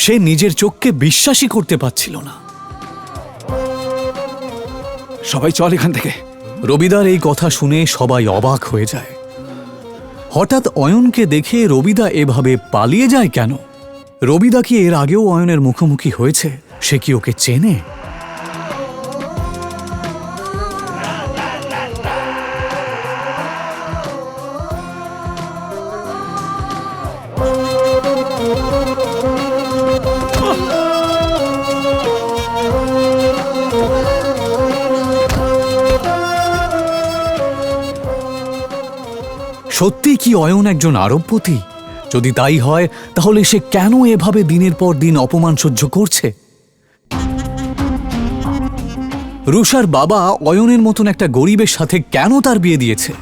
সে নিজের চোখকে বিশ্বাসই করতে পারছিল না। সবাই চল এখান থেকে। রবিদার এই কথা শুনে সবাই অবাক হয়ে যায়। হঠাৎ অয়নকে দেখে রবিদা এভাবে পালিয়ে যায় কেন? রবিদা কি এর আগেও অয়নের মুখোমুখি হয়েছে? সে কি ওকে চেনে? সত্যি কি অয়ন একজন আরবপতি? যদি তাই হয়, তাহলে সে কেন এভাবে দিনের পর দিন অপমান সহ্য করছে? রুষার বাবা অয়নের মতন একটা গরিবের সাথে কেন তার বিয়ে দিয়েছে?